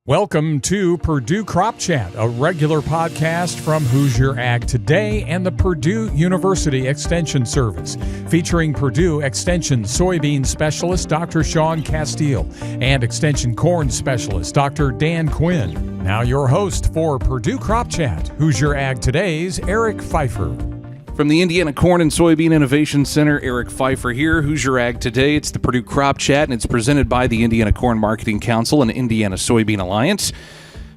Welcome to Purdue Crop Chat, a regular podcast from Hoosier Ag Today and the Purdue University Extension Service, featuring Purdue Extension soybean specialist Dr. Shaun Casteel and Extension corn specialist Dr. Dan Quinn. Now your host for Purdue Crop Chat, Hoosier Ag Today's Eric Pfeiffer. From the Indiana Corn and Soybean Innovation Center, Eric Pfeiffer here, Hoosier Ag Today. It's the Purdue Crop Chat, and it's presented by the Indiana Corn Marketing Council and Indiana Soybean Alliance.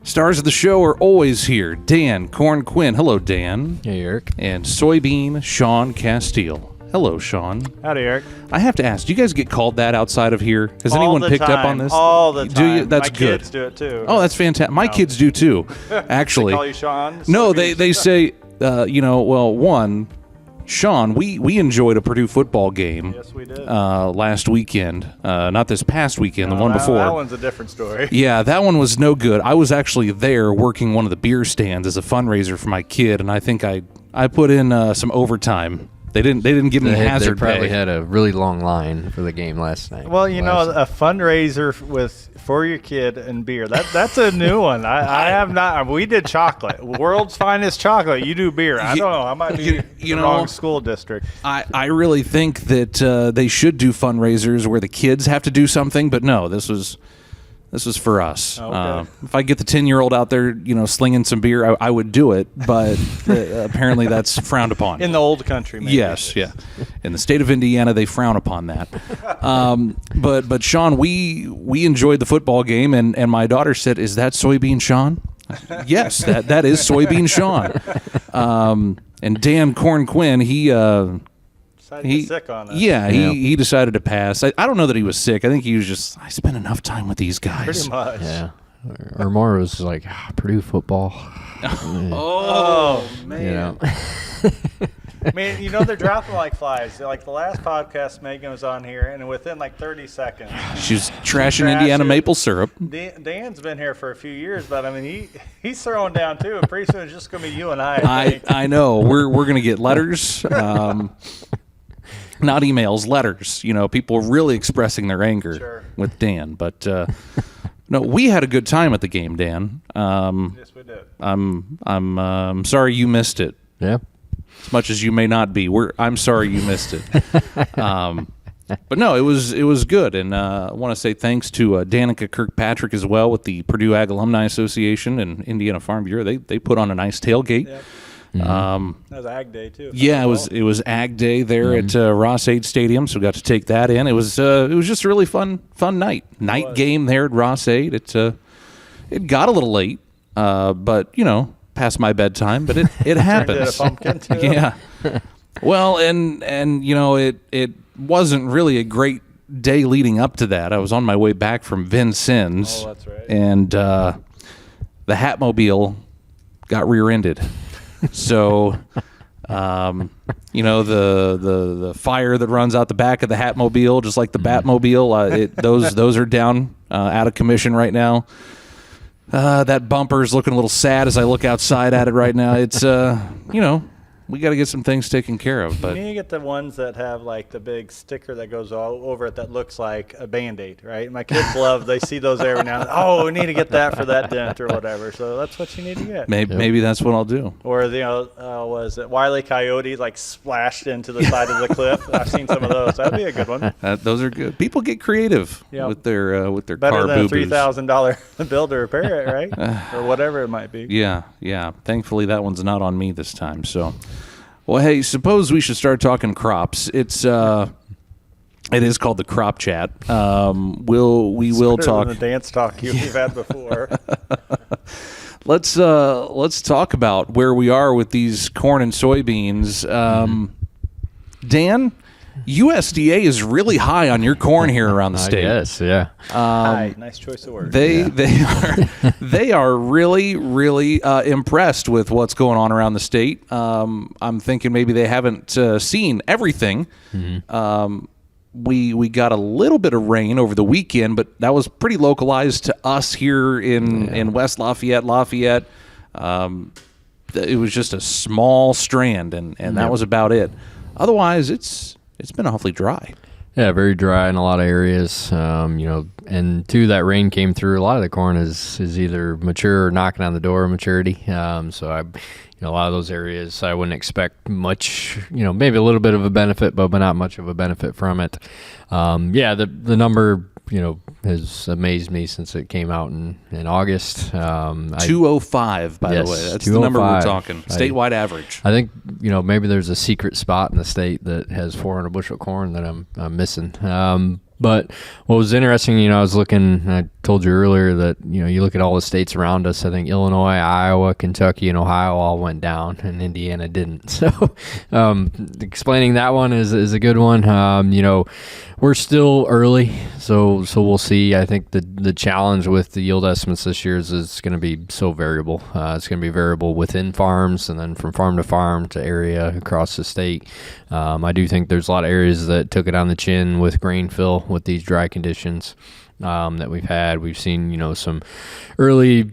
Stars of the show are always here. Dan, Corn Quinn. Hello, Dan. Hey, Eric. And Soybean, Shaun Casteel. Hello, Shaun. Howdy, Eric. I have to ask, do you guys get called that outside of here? Has anyone picked up on this? All the time. Do you? That's My good. kids do it too. Oh, that's fantastic. My kids do too, actually. They call you Shaun? No, they say, Shaun, we enjoyed a Purdue football game. Yes, we did. Last weekend. Not this past weekend, the one before. That one's a different story. Yeah, that one was no good. I was actually there working one of the beer stands as a fundraiser for my kid, and I think I put in some overtime. They didn't give me hazard pay. They probably had a really long line for the game last night. Well, a fundraiser for your kid and beer. That's a new one. I have not. We did chocolate. World's finest chocolate. You do beer. I don't know. I might be the wrong school district. I really think that they should do fundraisers where the kids have to do something, but no, this was for us. Okay. If I get the 10-year-old out there, slinging some beer, I would do it. But apparently that's frowned upon. In the old country, maybe. Yes, yeah. In the state of Indiana, they frown upon that. But Shaun, we enjoyed the football game, and my daughter said, "Is that Soybean Shaun?" Yes, that is Soybean Shaun. And Dan Corn Quinn, he sick on us. Yeah, he decided to pass. I don't know that he was sick. I think he was just, I spent enough time with these guys. Pretty much. Yeah. Or more was like, Purdue football. Oh, man. I mean, they're dropping like flies. Like the last podcast, Megan was on here, and within like 30 seconds, she's trashing Indiana maple syrup. Dan's been here for a few years, but I mean, he's throwing down too. And pretty soon it's just going to be you and I. I know. We're going to get letters, not emails, letters. People really expressing their anger with Dan. But no, we had a good time at the game, Dan. Yes, we did. I'm sorry you missed it. Yeah. As much as you may not be, I'm sorry you missed it. But no, it was good, and I want to say thanks to Danica Kirkpatrick as well with the Purdue Ag Alumni Association and Indiana Farm Bureau. They put on a nice tailgate. Yep. That was Ag Day too. Yeah, it was Ag Day there at Ross-Ade Stadium, so we got to take that in. It was just a really fun night game there at Ross-Ade. It got a little late, but past my bedtime, but it happens. Did a pumpkin too. Yeah. Well, and it wasn't really a great day leading up to that. I was on my way back from Vincennes. Oh, that's right. And the Hatmobile got rear-ended. So, the fire that runs out the back of the Hatmobile, just like the Batmobile, those are down out of commission right now. That bumper is looking a little sad as I look outside at it right now. It's, we got to get some things taken care of. But you need to get the ones that have like the big sticker that goes all over it that looks like a Band-Aid, right? My kids they see those every now and then. Oh, we need to get that for that dent or whatever. So that's what you need to get. Maybe that's what I'll do. Or was it Wile E. Coyote like splashed into the side of the cliff? I've seen some of those. That'd be a good one. Those are good. People get creative with their better car than boo-boos. a $3,000 bill to repair it, right? Or whatever it might be. Yeah. Thankfully, that one's not on me this time. So, well, hey, suppose we should start talking crops. It is called the Crop Chat. We will talk the dance talk you've had before. Let's talk about where we are with these corn and soybeans. Dan, USDA is really high on your corn here around the state. Yes, yeah. Nice choice of words. They are really, really impressed with what's going on around the state. I'm thinking maybe they haven't seen everything. Mm-hmm. We got a little bit of rain over the weekend, but that was pretty localized to us here in West Lafayette. It was just a small strand, and that was about it. Otherwise, it's been awfully dry. Yeah, very dry in a lot of areas. And too, that rain came through. A lot of the corn is either mature or knocking on the door of maturity. A lot of those areas, I wouldn't expect much, maybe a little bit of a benefit, but not much of a benefit from it. The number, has amazed me since it came out in August. 205, by the way. That's the number we're talking. Statewide average. I think, maybe there's a secret spot in the state that has 400 bushel corn that I'm missing. But what was interesting, I was looking, I told you earlier that, you look at all the states around us, I think Illinois, Iowa, Kentucky, and Ohio all went down, and Indiana didn't. So explaining that one is a good one. We're still early, so we'll see. I think the challenge with the yield estimates this year is it's going to be so variable. It's going to be variable within farms and then from farm to area across the state. I do think there's a lot of areas that took it on the chin with grain fill with these dry conditions that we've had. We've seen, some early,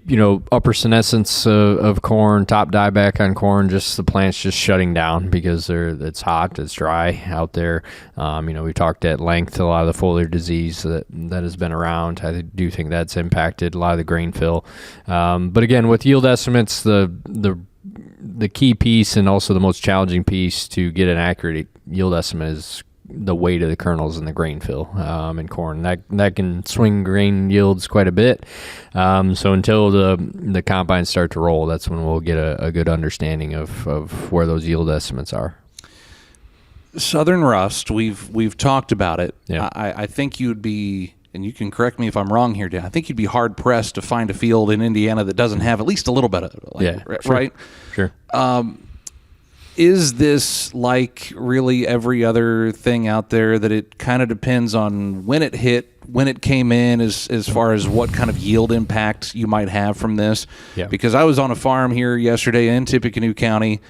upper senescence of corn, top dieback on corn, just the plants just shutting down because it's hot, it's dry out there. We talked at length a lot of the foliar disease that has been around. I do think that's impacted a lot of the grain fill. But again, with yield estimates, the key piece and also the most challenging piece to get an accurate yield estimate is the weight of the kernels in the grain fill in corn. That can swing grain yields quite a bit. So until the combines start to roll, that's when we'll get a good understanding of where those yield estimates are. Southern rust, we've talked about it. Yeah. I think you'd be, and you can correct me if I'm wrong here, Dan, I think you'd be hard pressed to find a field in Indiana that doesn't have at least a little bit of it. Right? Sure. Is this like really every other thing out there that it kind of depends on when it hit, when it came in, as far as what kind of yield impact you might have from this? Yeah. Because I was on a farm here yesterday in Tippecanoe County,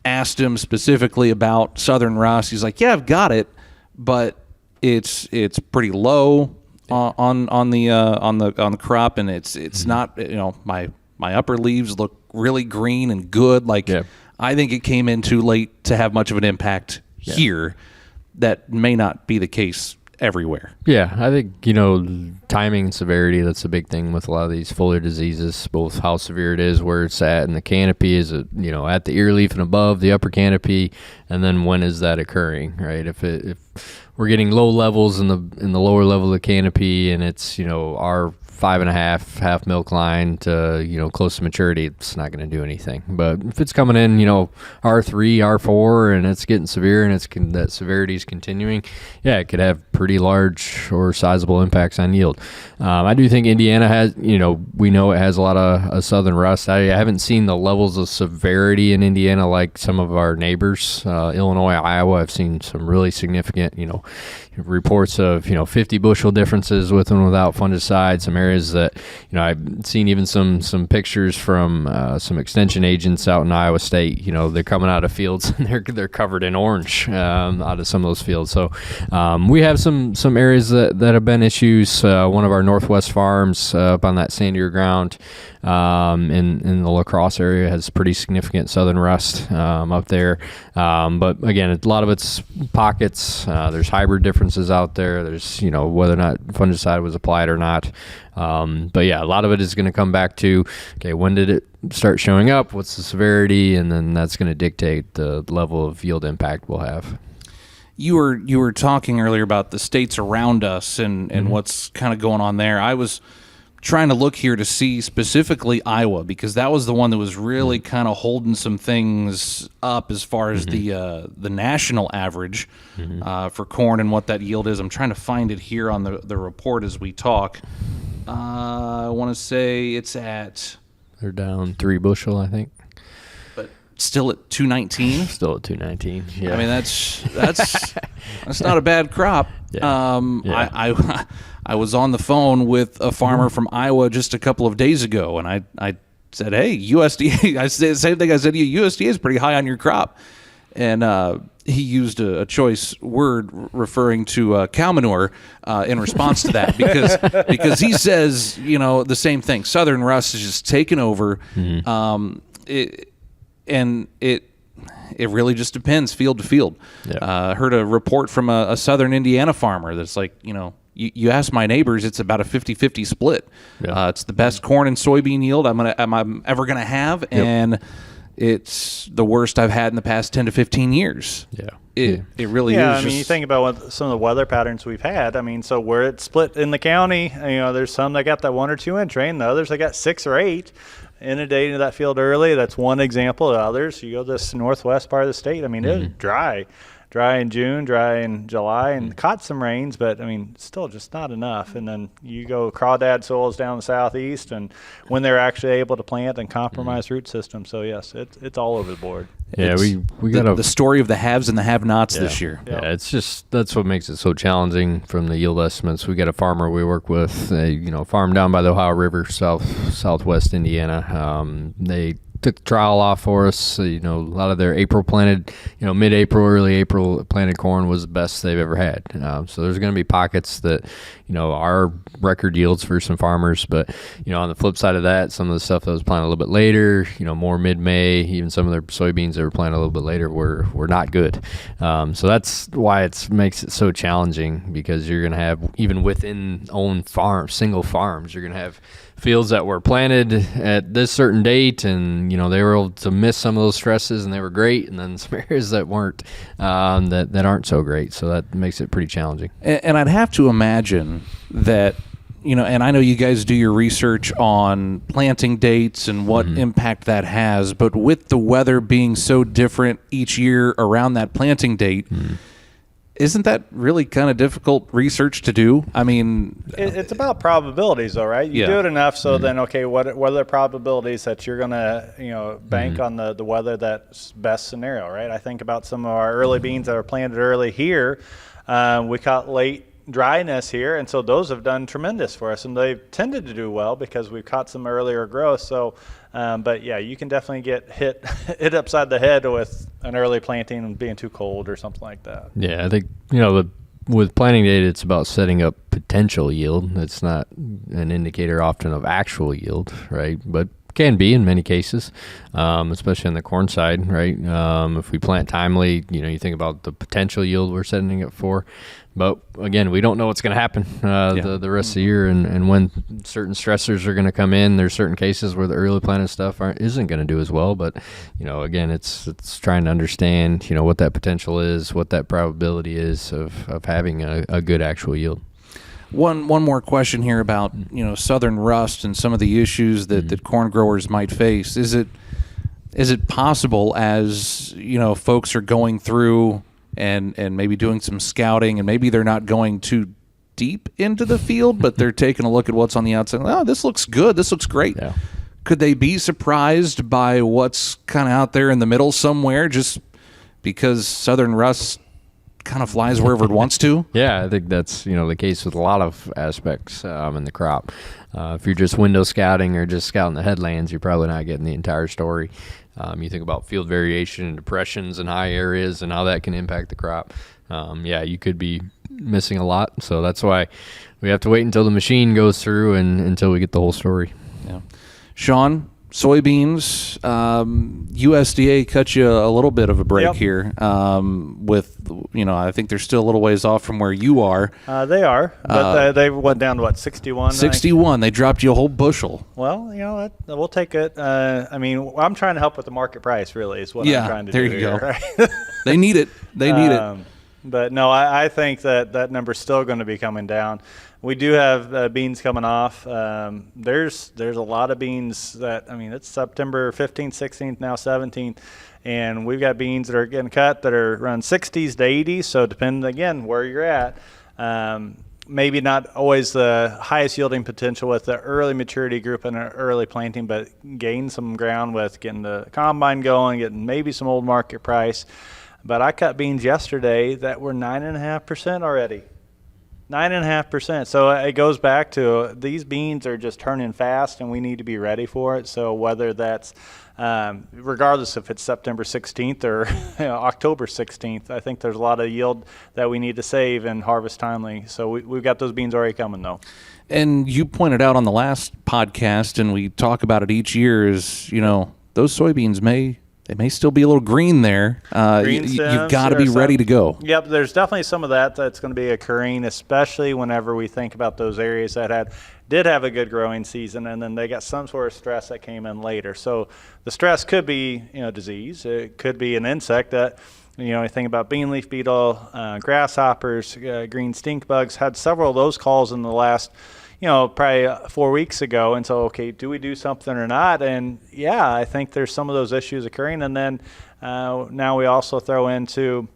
asked him specifically about southern rust. He's like, yeah, I've got it, but it's pretty low on the crop, and it's not, my upper leaves look really green and good. I think it came in too late to have much of an impact here. That may not be the case everywhere. Yeah, I think, timing and severity, that's a big thing with a lot of these foliar diseases, both how severe it is, where it's at, and the canopy is, at the ear leaf and above the upper canopy, and then when is that occurring, right? If we're getting low levels in the lower level of the canopy and it's, our 5.5 half milk line to close to maturity, it's not going to do anything. But if it's coming in R3, R4, and it's getting severe and that severity is continuing, it could have pretty large or sizable impacts on yield. I do think Indiana has, we know it has a lot of southern rust. I haven't seen the levels of severity in Indiana like some of our neighbors, Illinois, Iowa. I've seen some really significant, reports of 50 bushel differences with and without fungicide. Some areas that I've seen even some pictures from some extension agents out in Iowa State. They're coming out of fields and they're covered in orange out of some of those fields. So we have some areas that have been issues. One of our Northwest farms up on that sandier ground in the La Crosse area has pretty significant southern rust up there. But again, a lot of it's pockets. There's hybrid differences out there. There's, whether or not fungicide was applied or not. But a lot of it is going to come back to, okay, when did it start showing up? What's the severity? And then that's going to dictate the level of yield impact we'll have. You were talking earlier about the states around us and what's kind of going on there. I was trying to look here to see specifically Iowa, because that was the one that was really kind of holding some things up as far as the national average for corn and what that yield is. I'm trying to find it here on the report as we talk. I want to say it's at... They're down 3 bushel, I think. But still at 219? Still at 219, yeah. I mean, that's not a bad crop. Yeah. I was on the phone with a farmer from Iowa just a couple of days ago, and I said, hey, USDA, I said the same thing I said to you, USDA is pretty high on your crop. And he used a choice word referring to cow manure in response to that, because he says, the same thing. Southern rust is just taken over. it really just depends field to field. Yeah. Heard a report from a southern Indiana farmer that's like, you ask my neighbors, it's about a 50-50 split. Yeah. It's the best corn and soybean yield I'm ever going to have, and it's the worst I've had in the past 10 to 15 years. Yeah. It really is. Yeah, I mean, you think about some of the weather patterns we've had. I mean, so where it's split in the county, there's some that got that 1 or 2 inch rain. The others that got 6 or 8 inundating that field early. That's one example. The others, you go to this northwest part of the state. I mean, it's dry in June, dry in July, and caught some rains, but I mean, still just not enough. And then you go crawdad soils down the southeast, and when they're actually able to plant and compromise root systems. So yes, it's all over the board. Yeah, we got the story of the haves and the have-nots this year. Yeah, it's just that's what makes it so challenging from the yield estimates. We got a farmer we work with, farm down by the Ohio River, southwest Indiana. They took the trial off for us. A lot of their April planted, mid-April, early April planted corn was the best they've ever had. So there's going to be pockets that, are record yields for some farmers. But, on the flip side of that, some of the stuff that was planted a little bit later, more mid-May, even some of their soybeans that were planted a little bit later were not good. So that's why it makes it so challenging, because you're going to have, even within own single farms, you're going to have fields that were planted at this certain date, and they were able to miss some of those stresses and they were great, and then some areas that weren't, that aren't so great. So that makes it pretty challenging. And I'd have to imagine that, and I know you guys do your research on planting dates and what impact that has, but with the weather being so different each year around that planting date, isn't that really kind of difficult research to do? I mean, it's about probabilities, though, right? You do it enough, so then, okay, what are the probabilities that you're going to, bank on the weather that's best scenario, right? I think about some of our early beans that are planted early here. We caught late dryness here, and so those have done tremendous for us, and they've tended to do well because we've caught some earlier growth. So, but yeah, you can definitely get hit upside the head with an early planting and being too cold or something like that. Yeah, I think with planting data, it's about setting up potential yield. It's not an indicator often of actual yield, right? But can be in many cases, especially on the corn side, right? If we plant timely, you think about the potential yield we're setting it for. But again, we don't know what's going to happen the rest of the year, and when certain stressors are going to come in. There's certain cases where the early planted stuff isn't going to do as well. But again, it's trying to understand what that potential is, what that probability is of having a good actual yield. One more question here about southern rust and some of the issues that corn growers might face. Is it possible, as folks are going through and maybe doing some scouting, and maybe they're not going too deep into the field, but they're taking a look at what's on the outside? Oh, this looks good. This looks great. Yeah. Could they be surprised by what's kind of out there in the middle somewhere, just because southern rust kind of flies wherever it wants to? Yeah, I think that's the case with a lot of aspects in the crop. If you're just window scouting or just scouting the headlands, you're probably not getting the entire story. You think about field variation and depressions in high areas and how that can impact the crop. You could be missing a lot. So that's why we have to wait until the machine goes through and until we get the whole story. Yeah. Shaun, soybeans, USDA cut you a little bit of a break here with, I think they're still a little ways off from where you are. They are, but they went down to what, 61? 61. They dropped you a whole bushel. Well, we'll take it. I'm trying to help with the market price, really, is what I'm trying to do. There you here, go. Right? They need it. They need it. But no, I think that number's still going to be coming down. We do have beans coming off. There's a lot of beans that, it's September 15th, 16th, now 17th, and we've got beans that are getting cut that are around 60s to 80s, so depending, again, where you're at. Maybe not always the highest yielding potential with the early maturity group and early planting, but gain some ground with getting the combine going, getting maybe some old market price. But I cut beans yesterday that were 9.5% already. 9.5%. So it goes back to these beans are just turning fast, and we need to be ready for it. So whether that's regardless if it's September 16th or October 16th, I think there's a lot of yield that we need to save and harvest timely. So we've got those beans already coming, though. And you pointed out on the last podcast, and we talk about it each year, is those soybeans may they may still be a little green there. You've got to be ready to go. Yep, there's definitely some of that that's going to be occurring, especially whenever we think about those areas that did have a good growing season, and then they got some sort of stress that came in later. So the stress could be, disease. It could be an insect that, you think about bean leaf beetle, grasshoppers, green stink bugs. Had several of those calls in the last probably 4 weeks ago. And so, okay, do we do something or not? And yeah, I think there's some of those issues occurring. And then now we also throw into,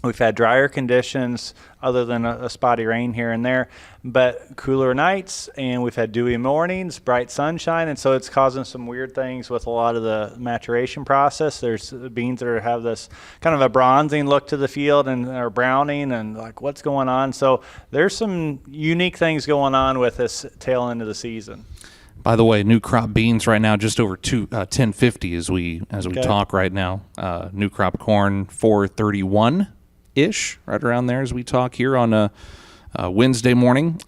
we've had drier conditions other than a spotty rain here and there, but cooler nights, and we've had dewy mornings, bright sunshine, and so it's causing some weird things with a lot of the maturation process. There's beans that have this kind of a bronzing look to the field and are browning, and like, what's going on? So there's some unique things going on with this tail end of the season. By the way, new crop beans right now just over 1050 as we talk right now. New crop corn 431-ish, right around there as we talk here on a Wednesday morning.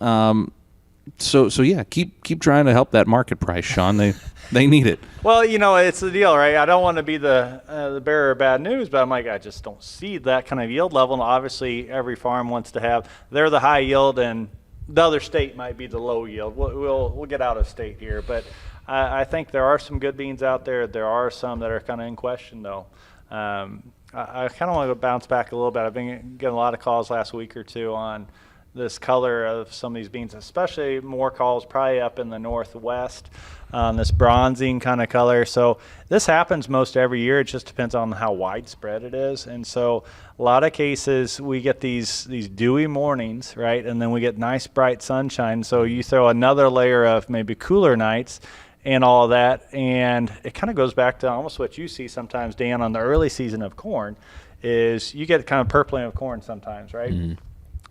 So yeah, keep trying to help that market price, Shaun. They need it. Well, it's the deal, right? I don't want to be the bearer of bad news, but I'm like, I just don't see that kind of yield level. And obviously, every farm wants to have. They're the high yield, and the other state might be the low yield. We'll get out of state here, but I think there are some good beans out there. There are some that are kind of in question, though. I kind of want to bounce back a little bit. I've been getting a lot of calls last week or two on this color of some of these beans, especially more calls probably up in the Northwest, this bronzing kind of color. So this happens most every year. It just depends on how widespread it is. And so a lot of cases we get these dewy mornings, right? And then we get nice bright sunshine. So you throw another layer of maybe cooler nights and all of that, and it kind of goes back to almost what you see sometimes, Dan, on the early season of corn, is you get kind of purpling of corn sometimes, right? Mm-hmm.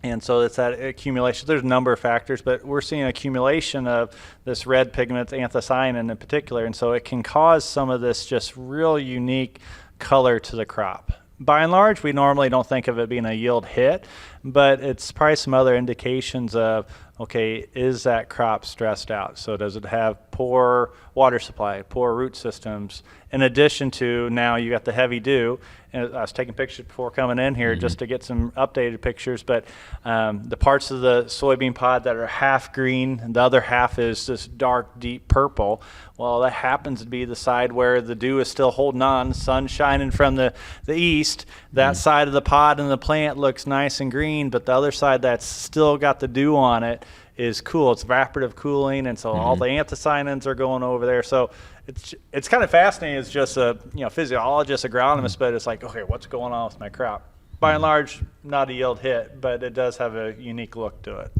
And so it's that accumulation. There's a number of factors, but we're seeing accumulation of this red pigment, anthocyanin in particular, and so it can cause some of this just real unique color to the crop. By and large, we normally don't think of it being a yield hit, but it's probably some other indications of, okay, is that crop stressed out? So does it have poor water supply, poor root systems? In addition to, now you got the heavy dew, and I was taking pictures before coming in here just to get some updated pictures, but the parts of the soybean pod that are half green and the other half is this dark, deep purple, well, that happens to be the side where the dew is still holding on, sun shining from the east. That side of the pod and the plant looks nice and green, but the other side that's still got the dew on it is cool. It's evaporative cooling, and so all the anthocyanins are going over there. So it's kind of fascinating. It's just a physiologist, agronomist, but it's like, okay, what's going on with my crop? By and large, not a yield hit, but it does have a unique look to it.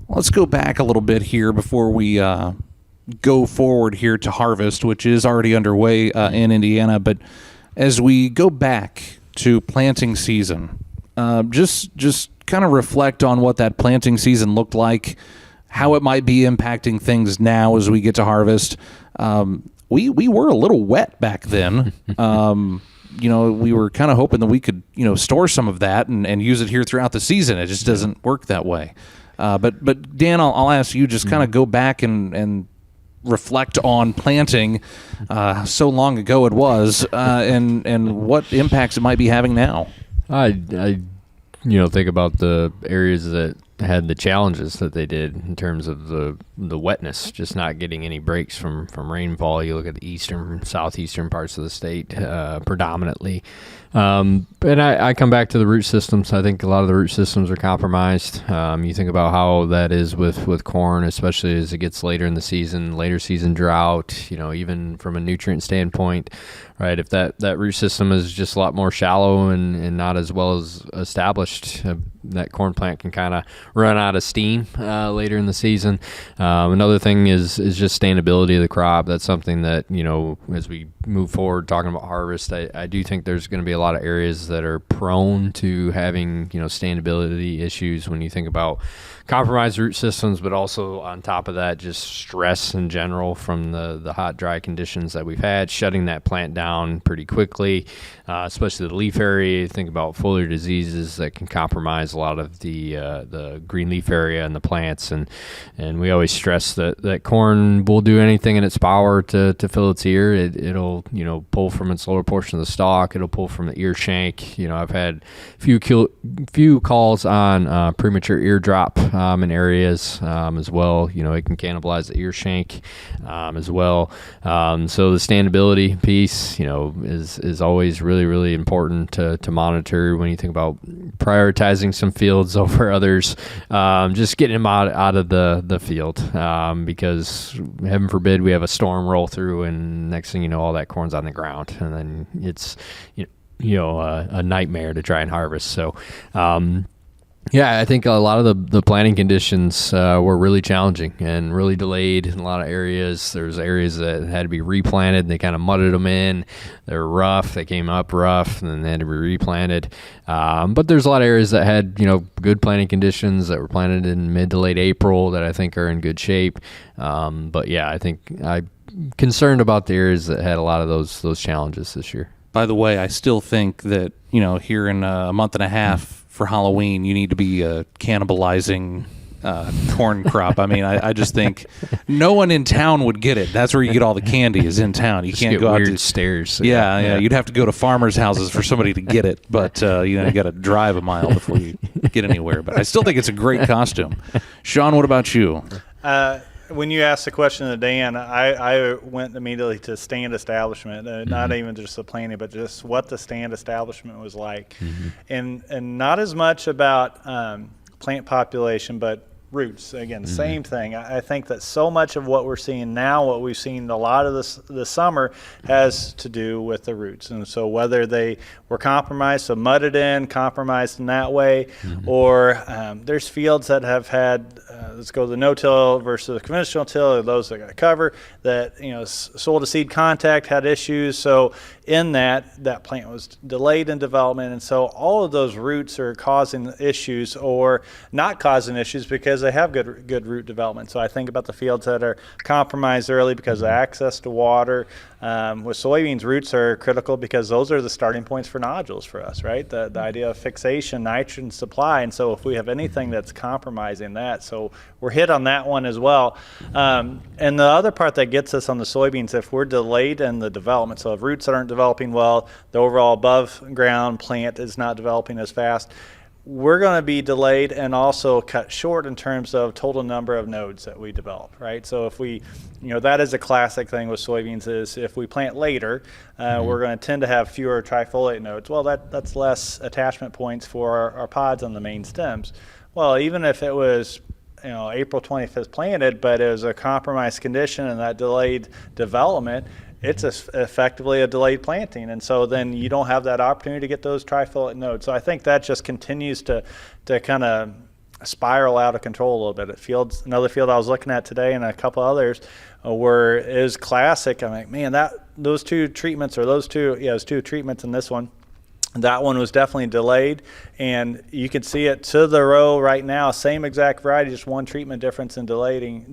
Let's go back a little bit here before we go forward here to harvest, which is already underway in Indiana. But as we go back to planting season, just kind of reflect on what that planting season looked like, how it might be impacting things now as we get to harvest. We were a little wet back then. We were kind of hoping that we could, store some of that and use it here throughout the season. It just doesn't work that way. But Dan, I'll ask you, just kind of go back and reflect on planting so long ago it was, and what impacts it might be having now. I think about the areas that had the challenges that they did in terms of the wetness, just not getting any breaks from rainfall. You look at the eastern, southeastern parts of the state predominantly. And I come back to the root systems. I think a lot of the root systems are compromised. You think about how that is with corn, especially as it gets later in the season, later season drought, even from a nutrient standpoint, right? If that root system is just a lot more shallow and not as well as established, that corn plant can kind of run out of steam later in the season. Another thing is just sustainability of the crop. That's something that, as we move forward talking about harvest, I do think there's going to be a lot of areas that are prone to having, sustainability issues when you think about compromised root systems, but also on top of that, just stress in general from the hot, dry conditions that we've had, shutting that plant down pretty quickly, especially the leaf area. Think about foliar diseases that can compromise a lot of the green leaf area in the plants, and we always stress that corn will do anything in its power to fill its ear. It'll pull from its lower portion of the stalk. It'll pull from the ear shank. I've had few calls on premature ear drop in areas as well. It can cannibalize the ear shank as well. So the standability piece, is always really, really important to monitor when you think about prioritizing some fields over others. Just getting them out of the field because heaven forbid we have a storm roll through, and next thing you know, all that corn's on the ground, and then it's a nightmare to try and harvest. So I think a lot of the planting conditions were really challenging and really delayed in a lot of areas. There's areas that had to be replanted, and they kind of mudded them in. They were rough. They came up rough, and then they had to be replanted. But there's a lot of areas that had good planting conditions that were planted in mid to late April that I think are in good shape. I think I'm concerned about the areas that had a lot of those challenges this year. By the way, I still think that, here in a month and a half for Halloween, you need to be cannibalizing corn crop. I mean, I just think no one in town would get it. That's where you get all the candy, is in town. You can't go out to stairs. Yeah. You'd have to go to farmers' houses for somebody to get it, but you got to drive a mile before you get anywhere. But I still think it's a great costume. Shaun, what about you? When you asked the question to Dan, I went immediately to stand establishment, not even just the planting, but just what the stand establishment was like. And not as much about plant population, but roots. Again, same thing. I think that so much of what we're seeing now, what we've seen a lot of this summer, has to do with the roots. And so whether they were compromised, so mudded in, compromised in that way, or there's fields that have had, let's go to the no-till versus the conventional till, or those that got cover, that, soil to seed contact had issues. So in that plant was delayed in development. And so all of those roots are causing issues or not causing issues because they have good root development. So I think about the fields that are compromised early because of access to water. With soybeans, roots are critical because those are the starting points for nodules for us, right? The idea of fixation, nitrogen supply. And so if we have anything that's compromising that, so we're hit on that one as well. And the other part that gets us on the soybeans, if we're delayed in the development, so if roots aren't developing well, the overall above ground plant is not developing as fast, we're going to be delayed and also cut short in terms of total number of nodes that we develop, right? So if we, that is a classic thing with soybeans, is if we plant later, we're going to tend to have fewer trifoliate nodes. Well, that's less attachment points for our pods on the main stems. Well, even if it was April 25th planted, but it was a compromised condition and that delayed development, it's effectively a delayed planting. And so then you don't have that opportunity to get those trifoliate nodes. So I think that just continues to kind of spiral out of control a little bit. Another field I was looking at today and a couple others where it is classic. I'm like, man, those two treatments, or those two, there's two treatments in this one. That one was definitely delayed, and you can see it to the row right now, same exact variety, just one treatment difference in delaying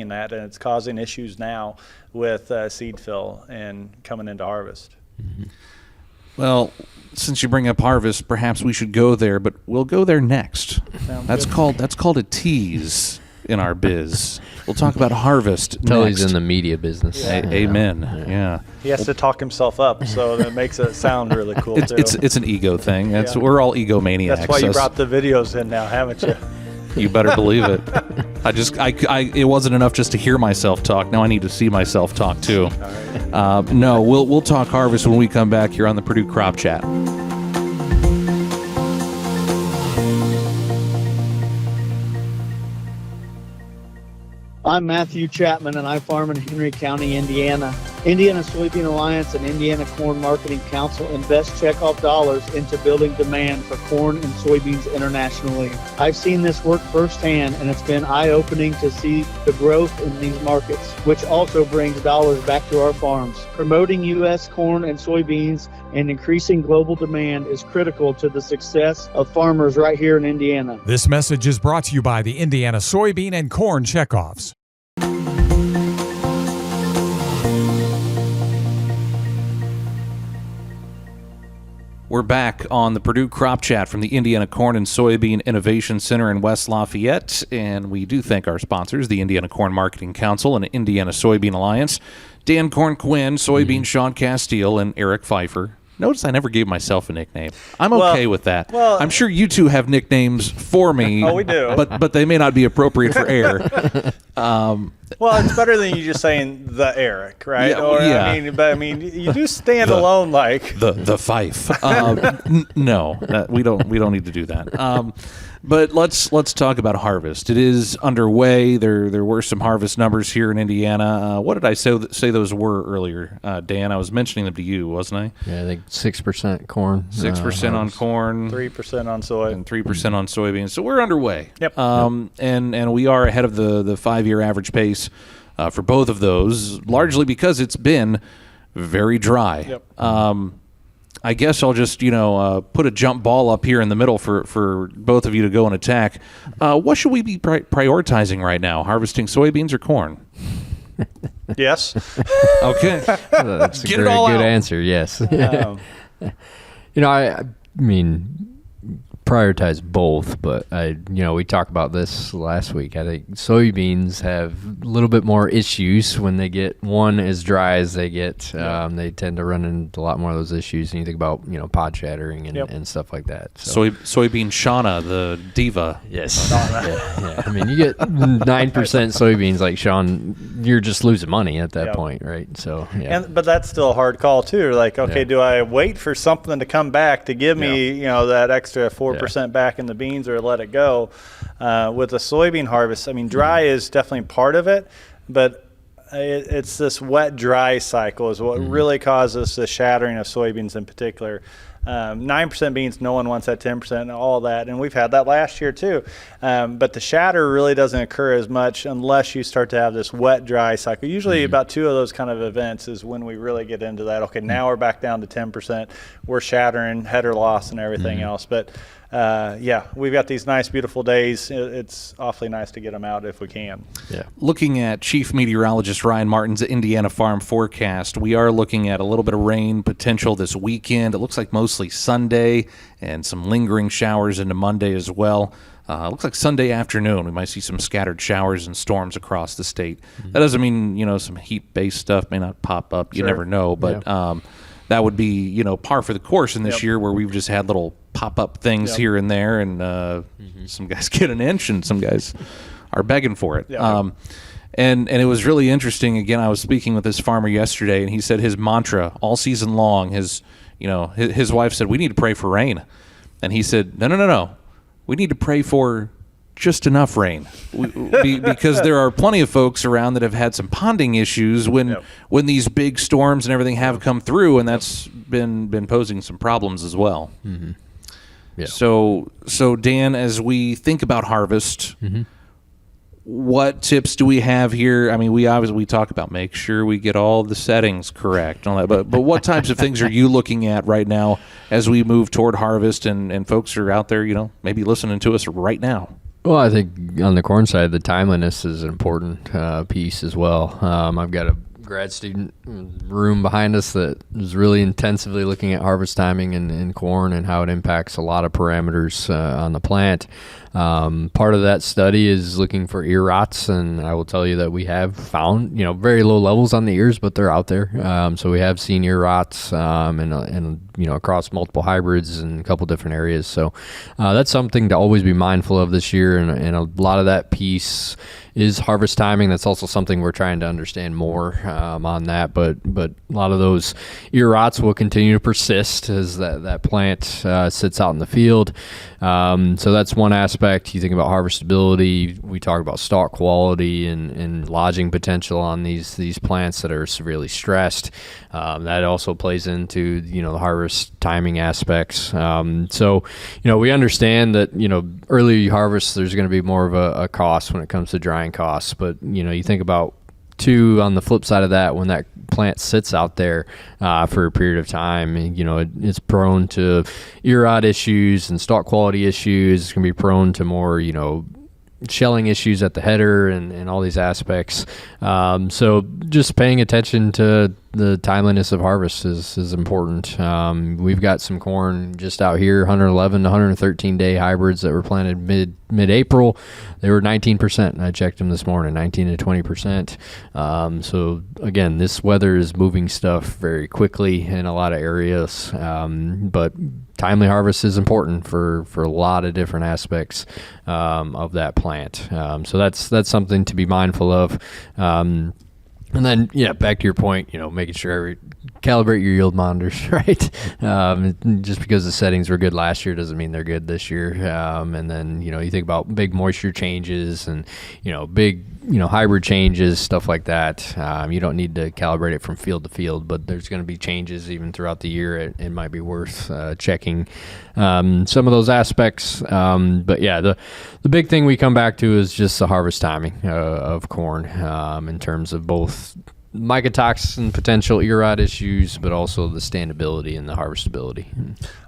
that, and it's causing issues now with seed fill and coming into harvest. Well, since you bring up harvest, perhaps we should go there, but we'll go there next. That's called a tease in our biz. We'll talk about harvest Until next. He's in the media business. Yeah. Amen. Yeah. He has to talk himself up, so that makes it sound really cool, too. It's an ego thing. We're all egomaniacs. That's why you brought the videos in now, haven't you? You better believe it. It wasn't enough just to hear myself talk. Now I need to see myself talk, too. All right. No, we'll talk harvest when we come back here on the Purdue Crop Chat. I'm Matthew Chapman, and I farm in Henry County, Indiana. Indiana Soybean Alliance and Indiana Corn Marketing Council invest checkoff dollars into building demand for corn and soybeans internationally. I've seen this work firsthand, and it's been eye-opening to see the growth in these markets, which also brings dollars back to our farms. Promoting U.S. corn and soybeans and increasing global demand is critical to the success of farmers right here in Indiana. This message is brought to you by the Indiana Soybean and Corn Checkoffs. We're back on the Purdue Crop Chat from the Indiana Corn and Soybean Innovation Center in West Lafayette, and we do thank our sponsors, the Indiana Corn Marketing Council and Indiana Soybean Alliance, Dan Corn Quinn, Soybean Shaun Casteel, and Eric Pfeiffer. Notice I never gave myself a nickname. I'm okay with that. Well, I'm sure you two have nicknames for me. Oh, we do. But they may not be appropriate for air. Well, it's better than you just saying the Eric, right? Yeah, or, yeah. I mean, you do stand alone like the Fife. No, we don't need to do that. But let's talk about harvest. It is underway. There were some harvest numbers here in Indiana. What did I say those were earlier, Dan? I was mentioning them to you, wasn't I? Yeah, I think 6% corn. 6% on corn, 3% on soy, and 3% on soybeans. So we're underway. Yep. And we are ahead of the 5-year average pace for both of those, largely because it's been very dry. Yep. I guess I'll just, put a jump ball up here in the middle for both of you to go and attack. What should we be prioritizing right now? Harvesting soybeans or corn? Yes. Okay. That's a Get it all good out. answer, yes. I mean, prioritize both, but we talked about this last week. I think soybeans have a little bit more issues when they get one as dry as they get. They tend to run into a lot more of those issues, and you think about pod shattering and stuff like that. So. Soybean Shauna, the diva. Yes. Yeah. I mean, you get 9% soybeans, like Shaun, you're just losing money at that point, right? So yeah. But that's still a hard call too. Like, okay, do I wait for something to come back to give me that extra 4% back in the beans, or let it go? With the soybean harvest, I mean, dry is definitely part of it, but it's this wet dry cycle is what really causes the shattering of soybeans in particular. 9% beans, no one wants that 10%, all that, and we've had that last year too. But the shatter really doesn't occur as much unless you start to have this wet dry cycle. Usually about 2 of those kind of events is when we really get into that. Okay, now we're back down to 10%. We're shattering, header loss, and everything else. But we've got these nice, beautiful days. It's awfully nice to get them out if we can. Yeah. Looking at Chief Meteorologist Ryan Martin's Indiana Farm Forecast, we are looking at a little bit of rain potential this weekend. It looks like mostly Sunday and some lingering showers into Monday as well. Looks like Sunday afternoon we might see some scattered showers and storms across the state. That doesn't mean, some heat-based stuff may not pop up. You never know, but that would be, par for the course in this year, where we've just had little pop-up things here and there, and some guys get an inch and some guys are begging for it. And it was really interesting. Again, I was speaking with this farmer yesterday, and he said his mantra all season long, his wife said, we need to pray for rain. And he said, no. We need to pray for just enough rain, because there are plenty of folks around that have had some ponding issues when these big storms and everything have come through, and that's been posing some problems as well. Yeah. So Dan, as we think about harvest, what tips do we have here? I mean, we talk about make sure we get all the settings correct, and all that, but what types of things are you looking at right now as we move toward harvest, and folks are out there, maybe listening to us right now? Well, I think on the corn side, the timeliness is an important piece as well. I've got a grad student room behind us that is really intensively looking at harvest timing in corn and how it impacts a lot of parameters on the plant. Part of that study is looking for ear rots, and I will tell you that we have found, very low levels on the ears, but they're out there. So we have seen ear rots in across multiple hybrids in a couple different areas. So that's something to always be mindful of this year, and a lot of that piece is harvest timing. That's also something we're trying to understand more on that. But a lot of those ear rots will continue to persist as that plant sits out in the field. So that's one aspect. You think about harvestability. We talk about stalk quality and lodging potential on these plants that are severely stressed. That also plays into the harvest timing aspects. So we understand that earlier you harvest, there's going to be more of a cost when it comes to drying costs. But you think about too, on the flip side of that, when that plant sits out there for a period of time, it's prone to ear rot issues and stalk quality issues. It's going to be prone to more shelling issues at the header and all these aspects. So just paying attention to the timeliness of harvest is important. We've got some corn just out here, 111 to 113 day hybrids that were planted mid-April. They were 19%. I checked them this morning, 19 to 20%. So again, this weather is moving stuff very quickly in a lot of areas. But timely harvest is important for a lot of different aspects of that plant. So that's something to be mindful of. And then, back to your point, making sure calibrate your yield monitors, right? Just because the settings were good last year doesn't mean they're good this year. And then, you think about big moisture changes and, big, hybrid changes, stuff like that. You don't need to calibrate it from field to field, but there's going to be changes even throughout the year. It might be worth checking some of those aspects. But the big thing we come back to is just the harvest timing of corn in terms of both mycotoxin potential ear rot issues, but also the standability and the harvestability.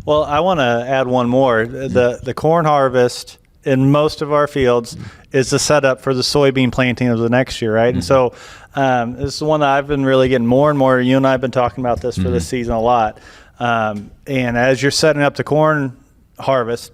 Well, I want to add one more. The corn harvest in most of our fields is the setup for the soybean planting of the next year, right? And so this is one that I've been really getting more and more. You and I have been talking about this for this season a lot. And as you're setting up the corn harvest,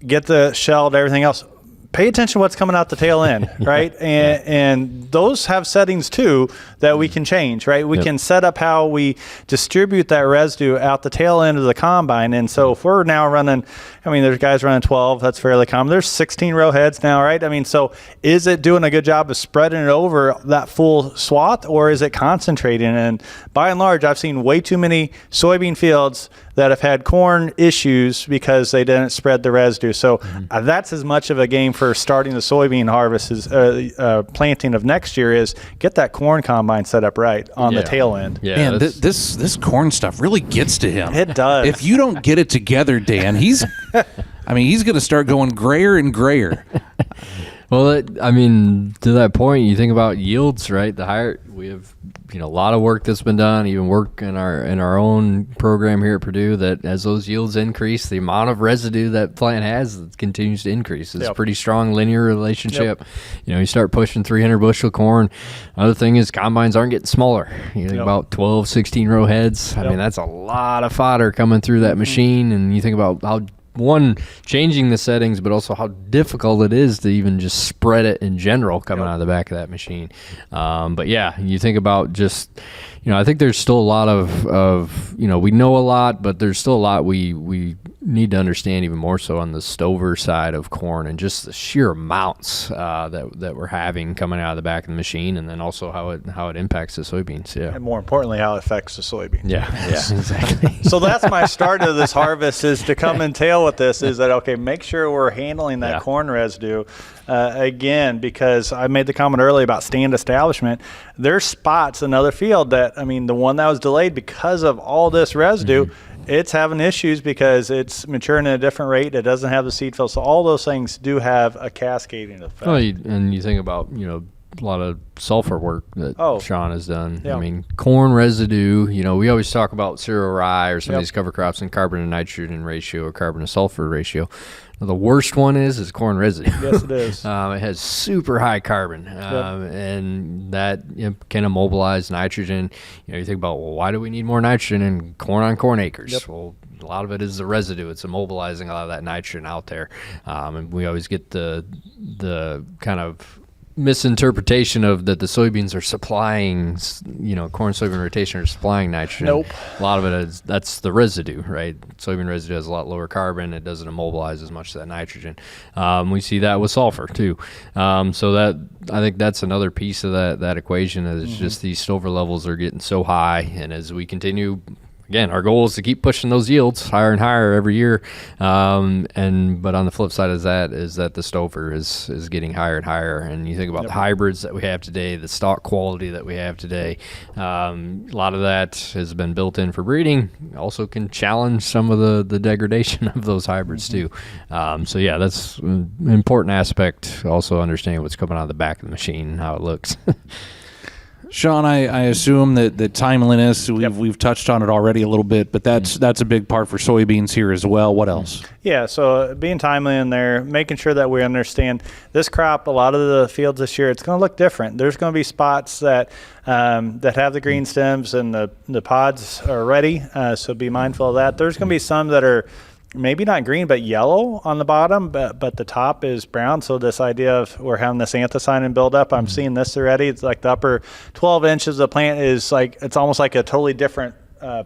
get the shelled, everything else, pay attention to what's coming out the tail end, right? And those have settings too that we can change, right? We can set up how we distribute that residue out the tail end of the combine. And so if we're now running, there's guys running 12, that's fairly common. There's 16 row heads now, right? So is it doing a good job of spreading it over that full swath, or is it concentrating? And by and large, I've seen way too many soybean fields that have had corn issues because they didn't spread the residue. So that's as much of a game for starting the soybean harvest as planting of next year is get that corn combine set up right on the tail end. Yeah, man, this corn stuff really gets to him. It does. If you don't get it together, Dan, he's going to start going grayer and grayer. Well, to that point, you think about yields, right? The higher we have, a lot of work that's been done, even work in our own program here at Purdue, that as those yields increase, the amount of residue that plant has continues to increase. It's a pretty strong linear relationship. You start pushing 300 bushel corn. Another thing is combines aren't getting smaller. You think about 12, 16 row heads. That's a lot of fodder coming through that machine, and you think about how changing the settings, but also how difficult it is to even just spread it in general coming out of the back of that machine. But you think about just, I think there's still a lot of we know a lot, but there's still a lot we need to understand even more so on the stover side of corn, and just the sheer amounts that we're having coming out of the back of the machine, and then also how it impacts the soybeans. And more importantly, how it affects the soybeans. Yeah, exactly. So that's my start of this harvest, is to come and tail with this, is that, okay, make sure we're handling that corn residue again, because I made the comment earlier about stand establishment. There's spots in other field that, the one that was delayed because of all this residue, it's having issues because it's maturing at a different rate. It doesn't have the seed fill. So all those things do have a cascading effect. Well, and you think about, a lot of sulfur work that Shaun has done. Corn residue, we always talk about cereal rye or some of these cover crops and carbon to nitrogen ratio or carbon to sulfur ratio. The worst one is corn residue. Yes, it is. It has super high carbon, and that can immobilize nitrogen. You think about, well, why do we need more nitrogen in corn on corn acres? Well, a lot of it is the residue. It's immobilizing a lot of that nitrogen out there, and we always get the kind of misinterpretation of that the soybeans are supplying, corn soybean rotation are supplying nitrogen. Nope. A lot of it is that's the residue, right? Soybean residue has a lot lower carbon. It doesn't immobilize as much of that nitrogen. We see that with sulfur too. So that I think that's another piece of that equation is just these stover levels are getting so high, and as we continue. Again, our goal is to keep pushing those yields higher and higher every year, but on the flip side of that is that the stover is getting higher and higher. And you think about the hybrids that we have today, the stock quality that we have today, a lot of that has been built in for breeding. Also can challenge some of the degradation of those hybrids too. So yeah, that's an important aspect. Also understanding what's coming out of the back of the machine and how it looks. Shaun, I assume that timeliness, we've touched on it already a little bit, but that's a big part for soybeans here as well. What else? Yeah, so being timely in there, making sure that we understand this crop, a lot of the fields this year, it's going to look different. There's going to be spots that have the green stems and the pods are ready, so be mindful of that. There's going to be some that are maybe not green, but yellow on the bottom, but the top is brown. So this idea of we're having this anthocyanin buildup, I'm seeing this already. It's like the upper 12 inches of the plant is like, it's almost like a totally different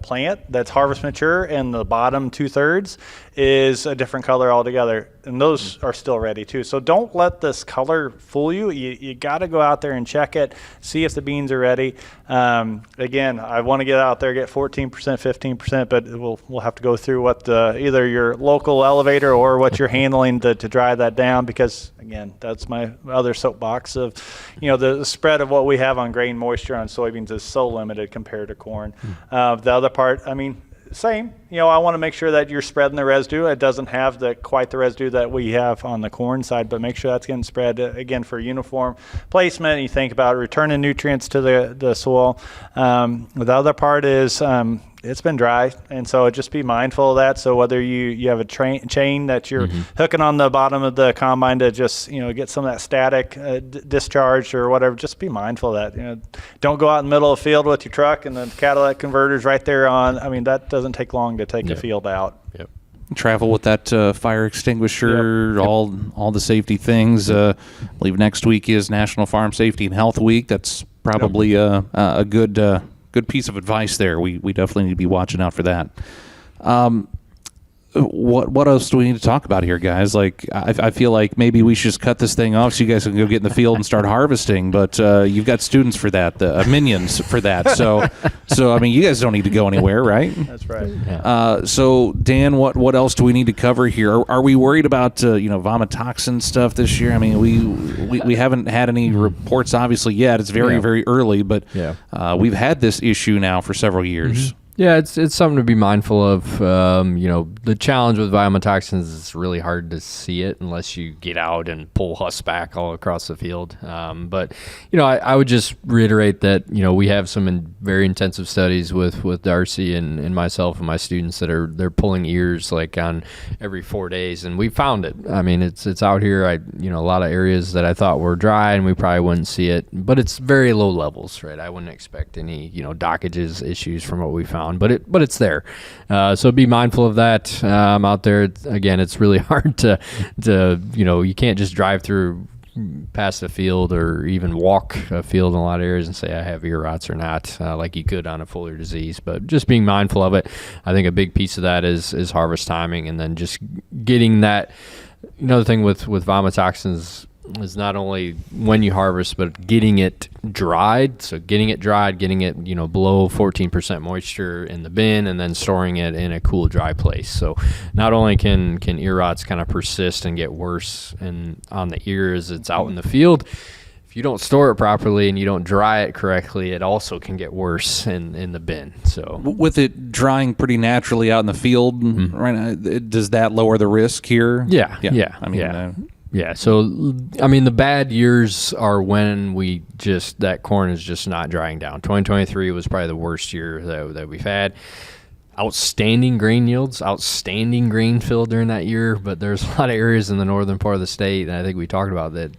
plant that's harvest mature, and the bottom 2/3 is a different color altogether, and those are still ready too. So don't let this color fool you. You got to go out there and check it, see if the beans are ready. Again, I want to get out there, get 14%, 15%, but we'll have to go through what either your local elevator or what you're handling to dry that down, because again, that's my other soapbox of, the spread of what we have on grain moisture on soybeans is so limited compared to corn. The other part, same. I want to make sure that you're spreading the residue. It doesn't have quite the residue that we have on the corn side, but make sure that's getting spread, again, for uniform placement. You think about returning nutrients to the soil. The other part is it's been dry, and so just be mindful of that. So whether you have a chain that you're hooking on the bottom of the combine to just get some of that static discharge or whatever, just be mindful of that. Don't go out in the middle of the field with your truck and the catalytic converter's right there on. That doesn't take long to take a field out. Yep. Travel with that fire extinguisher, all the safety things. I believe next week is National Farm Safety and Health Week. That's probably a good piece of advice there. We definitely need to be watching out for that. What else do we need to talk about here, guys? Like, I feel like maybe we should just cut this thing off so you guys can go get in the field and start harvesting. But you've got students for that, minions for that. So you guys don't need to go anywhere, right? That's right. Yeah. So Dan, what else do we need to cover here? Are we worried about vomitoxin stuff this year? We haven't had any reports obviously yet. It's very very early, but we've had this issue now for several years. Yeah, it's something to be mindful of. The challenge with vomitoxins is it's really hard to see it unless you get out and pull husks back all across the field. But I would just reiterate that we have some very intensive studies with Darcy and myself and my students that they're pulling ears like on every 4 days, and we found it. It's out here. A lot of areas that I thought were dry and we probably wouldn't see it, but it's very low levels, right? I wouldn't expect any dockages issues from what we found. But it's there, so be mindful of that out there. Again, it's really hard to you can't just drive through past a field or even walk a field in a lot of areas and say I have ear rots or not, like you could on a foliar disease. But just being mindful of it. I think a big piece of that is harvest timing, and then just getting that. Another thing with vomitoxins is not only when you harvest, but getting it dried. So getting it below 14% moisture in the bin, and then storing it in a cool, dry place. So not only can ear rots kind of persist and get worse on the ear as it's out in the field, if you don't store it properly and you don't dry it correctly, it also can get worse in the bin. So with it drying pretty naturally out in the field, right? Does that lower the risk here? Yeah. Yeah, so the bad years are when that corn is just not drying down. 2023 was probably the worst year that we've had. Outstanding grain yields, outstanding grain fill during that year, but there's a lot of areas in the northern part of the state, and I think we talked about that.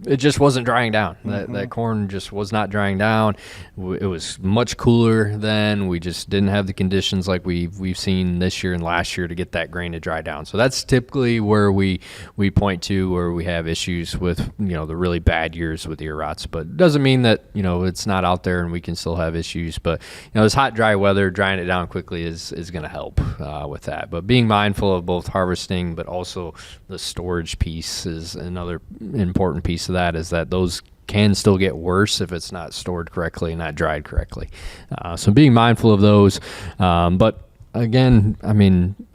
it just wasn't drying down. That corn just was not drying down. It was much cooler then. We just didn't have the conditions like we've seen this year and last year to get that grain to dry down. So that's typically where we point to where we have issues with, the really bad years with ear rots. But it doesn't mean that, it's not out there and we can still have issues. But, this hot, dry weather, drying it down quickly is going to help with that. But being mindful of both harvesting, but also the storage piece is another important piece of that, is that those can still get worse if it's not stored correctly and not dried correctly. So being mindful of those. But again,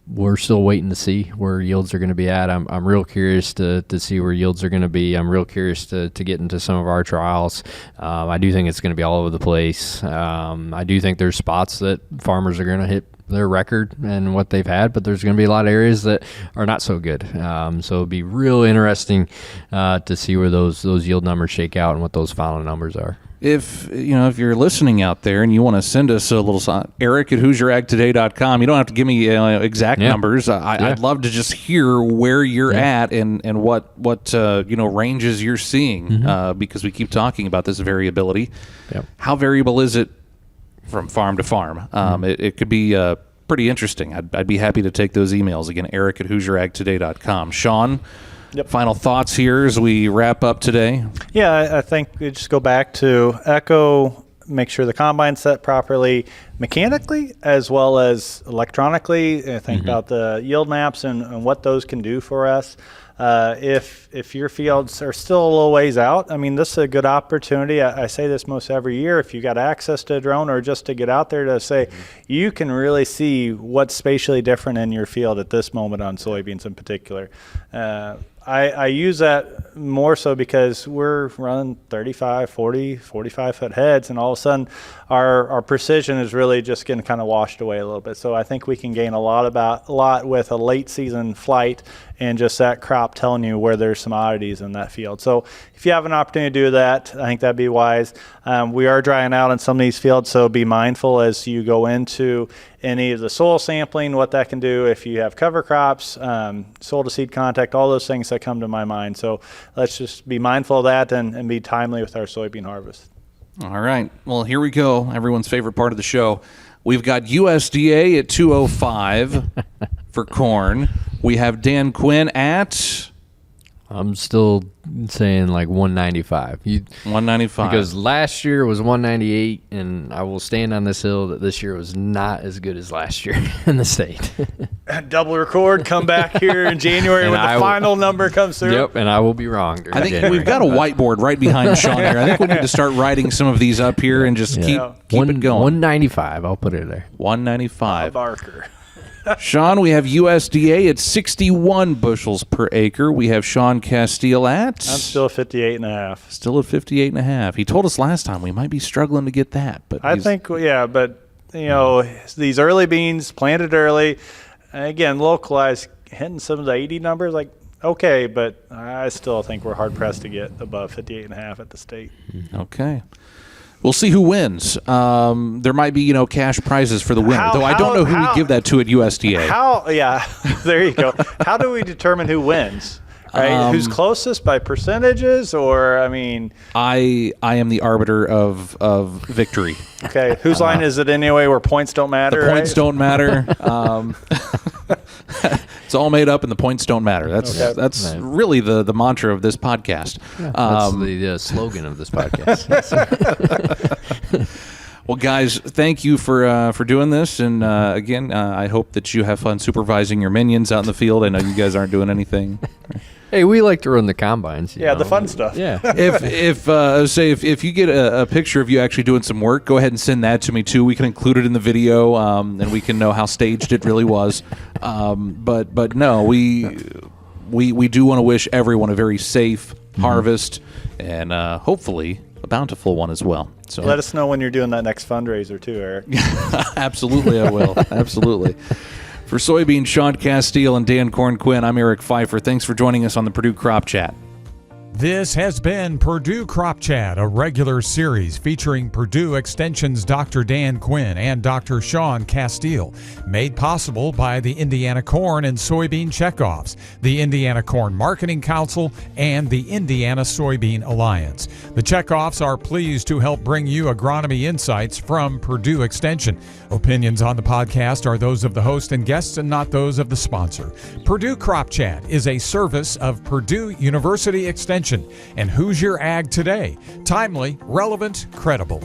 we're still waiting to see where yields are going to be at. I'm real curious to see where yields are going to be. I'm real curious to get into some of our trials. I do think it's going to be all over the place. I do think there's spots that farmers are going to hit their record and what they've had, but there's going to be a lot of areas that are not so good. So it'll be real interesting to see where those yield numbers shake out and what those final numbers are. If you're listening out there and you want to send us a little Eric at HoosierAgToday.com, you don't have to give me exact numbers. I'd love to just hear where you're at and what ranges you're seeing, because we keep talking about this variability. Yep. How variable is it from farm to farm? It could be pretty interesting. I'd be happy to take those emails. Again, Eric at HoosierAgToday.com. Shaun, final thoughts here as we wrap up today? Yeah, I think we just go back to echo, make sure the combine's set properly mechanically as well as electronically. Think about the yield maps and what those can do for us. If your fields are still a little ways out, this is a good opportunity. I say this most every year. If you got access to a drone or just to get out there to say, you can really see what's spatially different in your field at this moment on soybeans in particular. I use that more so because we're running 35, 40, 45-foot heads, and all of a sudden our precision is really just getting kind of washed away a little bit. So I think we can gain a lot with a late season flight and just that crop telling you where there's some oddities in that field. So if you have an opportunity to do that, I think that'd be wise. We are drying out in some of these fields, so be mindful as you go into any of the soil sampling, what that can do if you have cover crops, soil to seed contact, all those things that come to my mind. So let's just be mindful of that and be timely with our soybean harvest. All right. Well, here we go. Everyone's favorite part of the show. We've got USDA at 205 for corn. We have Dan Quinn at... I'm still saying like 195. 195. Because last year was 198, and I will stand on this hill that this year was not as good as last year in the state. Double record, come back here in January when the final number comes through. Yep, and I will be wrong. I think January. We've got a whiteboard right behind Shaun here. I think we need to start writing some of these up here and just keep it going. 195, I'll put it there. 195. Barker. Shaun, we have USDA at 61 bushels per acre. We have Shaun Casteel at... I'm still at 58.5. Still at 58.5. He told us last time we might be struggling to get that. But I think, but, these early beans planted early, again, localized, hitting some of the 80 numbers, okay, but I still think we're hard-pressed to get above 58.5 at the state. Okay. We'll see who wins. There might be, cash prizes for the winner, though I don't know who we give that to at USDA. There you go. How do we determine who wins? Right? Who's closest by percentages, or I am the arbiter of victory. Okay, whose line is it anyway? Where points don't matter. The points don't matter. It's all made up, and the points don't matter. That's really the mantra of this podcast. Yeah, that's the slogan of this podcast. Well, guys, thank you for doing this, and again, I hope that you have fun supervising your minions out in the field. I know you guys aren't doing anything. Hey, we like to run the combines. The fun stuff. Yeah. If you get a picture of you actually doing some work, go ahead and send that to me too. We can include it in the video, and we can know how staged it really was. But no, we do want to wish everyone a very safe harvest, and hopefully a bountiful one as well. So let us know when you're doing that next fundraiser too, Eric. Absolutely, I will. Absolutely. For Soybean, Shaun Casteel, and Dan Quinn, I'm Eric Pfeiffer. Thanks for joining us on the Purdue Crop Chat. This has been Purdue Crop Chat, a regular series featuring Purdue Extension's Dr. Dan Quinn and Dr. Shaun Casteel, made possible by the Indiana Corn and Soybean Checkoffs, the Indiana Corn Marketing Council, and the Indiana Soybean Alliance. The Checkoffs are pleased to help bring you agronomy insights from Purdue Extension. Opinions on the podcast are those of the host and guests and not those of the sponsor. Purdue Crop Chat is a service of Purdue University Extension and Hoosier Ag Today. Timely, relevant, credible.